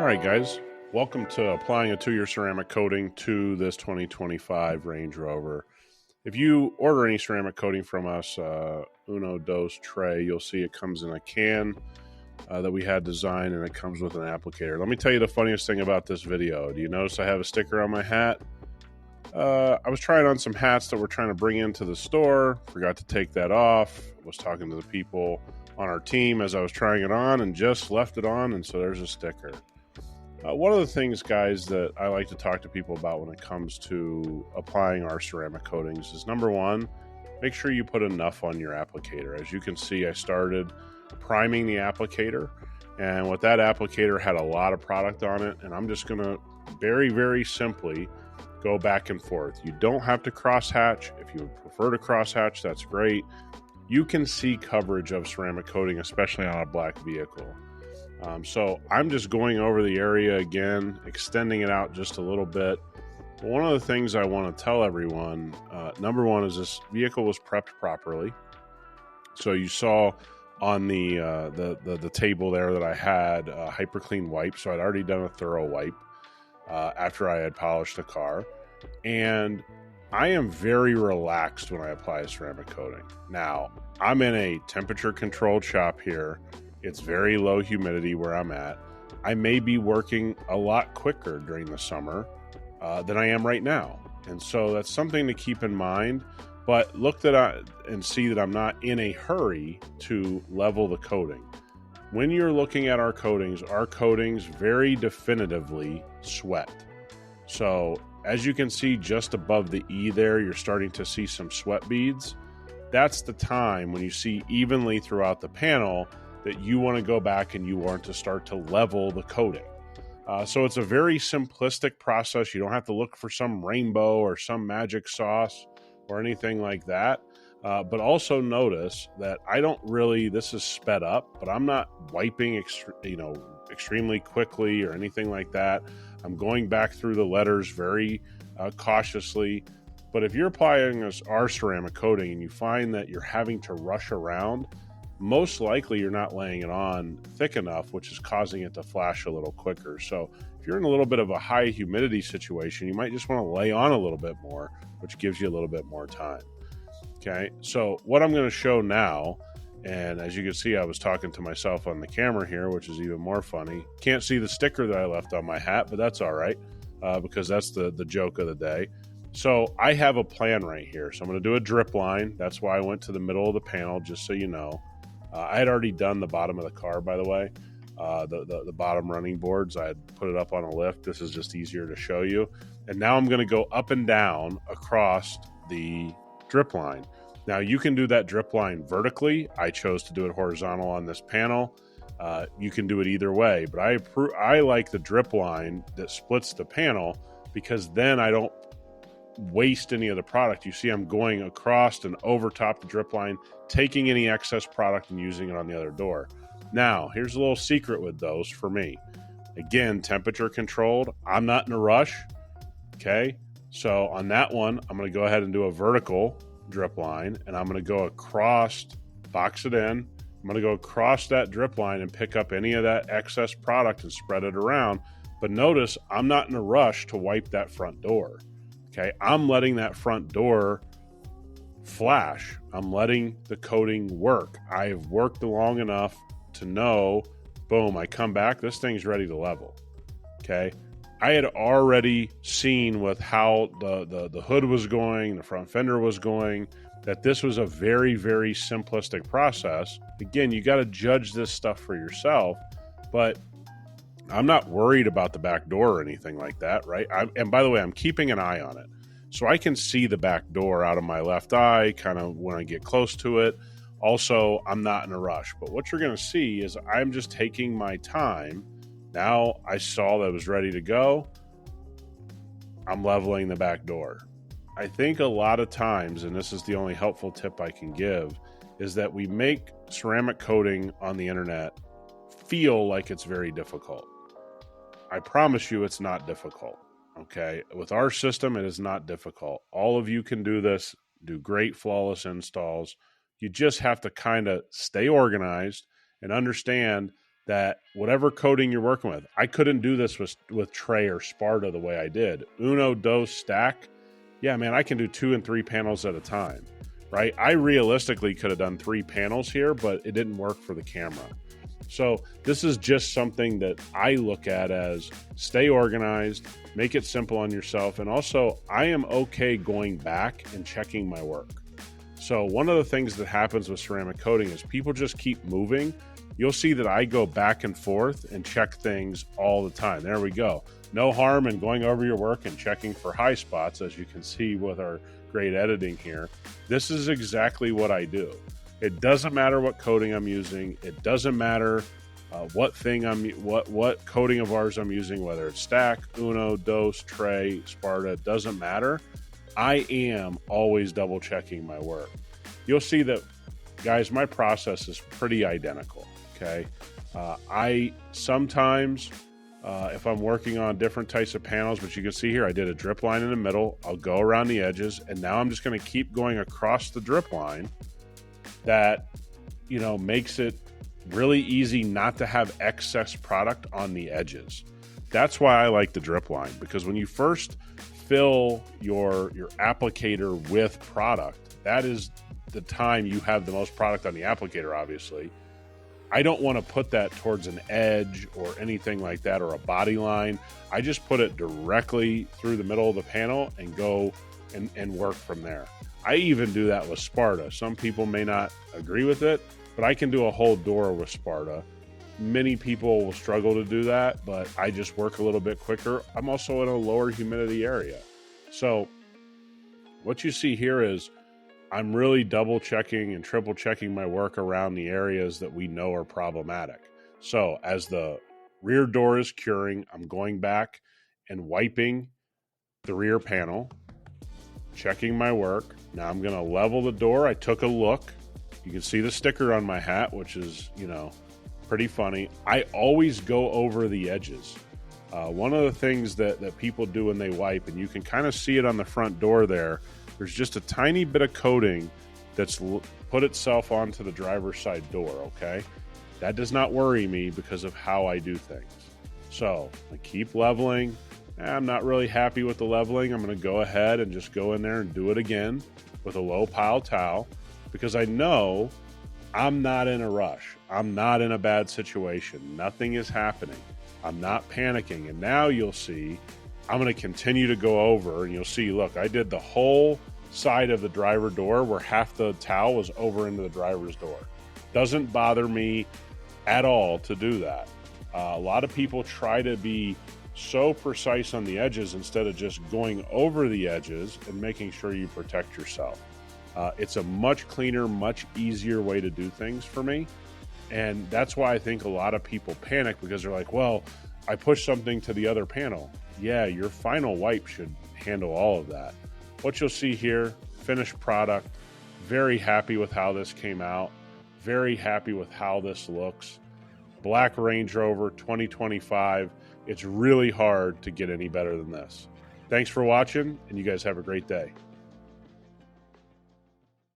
All right, guys, welcome to applying a 2-year ceramic coating to this 2025 Range Rover. If you order any ceramic coating from us, uno, dos, tres, you'll see it comes in a can that we had designed, and it comes with an applicator. Let me tell you the funniest thing about this video. Do you notice I have a sticker on my hat? I was trying on some hats that we're trying to bring into the store, forgot to take that off, was talking to the people on our team as I was trying it on and just left it on, and so there's a sticker. One of the things, guys, that I like to talk to people about when it comes to applying our ceramic coatings is, number one, make sure you put enough on your applicator. As you can see, I started priming the applicator, and with that applicator had a lot of product on it, and I'm just going to very, very simply go back and forth. You don't have to crosshatch. If you prefer to crosshatch, that's great. You can see coverage of ceramic coating, especially on a black vehicle. So I'm just going over the area again, extending it out just a little bit. But one of the things I want to tell everyone, number one, is this vehicle was prepped properly. So you saw on the table there that I had a hyperClean wipe. So I'd already done a thorough wipe after I had polished the car. And I am very relaxed when I apply a ceramic coating. Now, I'm in a temperature controlled shop here. It's very low humidity where I'm at. I may be working a lot quicker during the summer than I am right now. And so that's something to keep in mind. But look and see that I'm not in a hurry to level the coating. When you're looking at our coatings very definitively sweat. So as you can see just above the E there, you're starting to see some sweat beads. That's the time when you see evenly throughout the panel that you want to go back and you want to start to level the coating. So it's a very simplistic process. You don't have to look for some rainbow or some magic sauce or anything like that. But also notice that this is sped up, but I'm not wiping extremely quickly or anything like that. I'm going back through the letters very cautiously. But if you're applying our ceramic coating and you find that you're having to rush around, most likely you're not laying it on thick enough, which is causing it to flash a little quicker. So if you're in a little bit of a high humidity situation, you might just want to lay on a little bit more, which gives you a little bit more time. Okay, so what I'm going to show now, and as you can see, I was talking to myself on the camera here, which is even more funny. Can't see the sticker that I left on my hat, but that's all right, because that's the joke of the day. So I have a plan right here. So I'm going to do a drip line. That's why I went to the middle of the panel, just so you know. I had already done the bottom of the car, by the way, the bottom running boards. I had put it up on a lift. This is just easier to show you. And now I'm going to go up and down across the drip line. Now you can do that drip line vertically. I chose to do it horizontal on this panel. You can do it either way, but I like the drip line that splits the panel, because then I don't waste any of the product. You see I'm going across and over top the drip line, taking any excess product and using it on the other door. Now, here's a little secret with those for me. Again, temperature controlled. I'm not in a rush. Okay. So on that one, I'm going to go ahead and do a vertical drip line, and I'm going to go across, box it in. I'm going to go across that drip line and pick up any of that excess product and spread it around. But notice I'm not in a rush to wipe that front door. Okay, I'm letting that front door flash. I'm letting the coating work. I've worked long enough to know, boom, I come back, this thing's ready to level. Okay, I had already seen with how the hood was going, the front fender was going, that this was a very, very simplistic process. Again, you got to judge this stuff for yourself, but I'm not worried about the back door or anything like that, right? And by the way, I'm keeping an eye on it. So I can see the back door out of my left eye, kind of when I get close to it. Also, I'm not in a rush. But what you're going to see is I'm just taking my time. Now I saw that it was ready to go. I'm leveling the back door. I think a lot of times, and this is the only helpful tip I can give, is that we make ceramic coating on the internet feel like it's very difficult. I promise you it's not difficult, okay? With our system, it is not difficult. All of you can do this, do great flawless installs. You just have to kind of stay organized and understand that whatever coating you're working with, I couldn't do this with Tray or Sparta the way I did. Uno, dos, stack. Yeah, man, I can do 2 and 3 panels at a time, right? I realistically could have done 3 panels here, but it didn't work for the camera. So this is just something that I look at as stay organized, make it simple on yourself. And also I am okay going back and checking my work. So one of the things that happens with ceramic coating is people just keep moving. You'll see that I go back and forth and check things all the time. There we go. No harm in going over your work and checking for high spots, as you can see with our great editing here. This is exactly what I do. It doesn't matter what coating I'm using. It doesn't matter what coating of ours I'm using, whether it's stack, Uno, dos, Tray, Sparta, it doesn't matter. I am always double checking my work. You'll see that, guys, my process is pretty identical. Okay. I sometimes, if I'm working on different types of panels, but you can see here, I did a drip line in the middle. I'll go around the edges, and now I'm just going to keep going across the drip line. That, you know, makes it really easy not to have excess product on the edges. That's why I like the drip line, because when you first fill your applicator with product, that is the time you have the most product on the applicator, obviously. I don't want to put that towards an edge or anything like that, or a body line. I just put it directly through the middle of the panel and go and work from there. I even do that with Sparta. Some people may not agree with it, but I can do a whole door with Sparta. Many people will struggle to do that, but I just work a little bit quicker. I'm also in a lower humidity area. So what you see here is I'm really double checking and triple checking my work around the areas that we know are problematic. So as the rear door is curing, I'm going back and wiping the rear panel, checking my work. Now I'm going to level the door. I took a look. You can see the sticker on my hat, which is, you know, pretty funny. I always go over the edges. One of the things that people do when they wipe, and you can kind of see it on the front door there, there's just a tiny bit of coating that's put itself onto the driver's side door, okay? That does not worry me because of how I do things. So I keep leveling. I'm not really happy with the leveling. I'm going to go ahead and just go in there and do it again with a low pile towel, because I know I'm not in a rush. I'm not in a bad situation. Nothing is happening. I'm not panicking. And now you'll see I'm going to continue to go over, and you'll see, look, I did the whole side of the driver door where half the towel was over into the driver's door. Doesn't bother me at all to do that. A lot of people try to be so precise on the edges instead of just going over the edges and making sure you protect yourself. It's a much cleaner, much easier way to do things for me. And that's why I think a lot of people panic, because they're like, well, I pushed something to the other panel. Yeah, your final wipe should handle all of that. What you'll see here, finished product. Very happy with how this came out. Very happy with how this looks. Black Range Rover 2025. It's really hard to get any better than this. Thanks for watching, and you guys have a great day.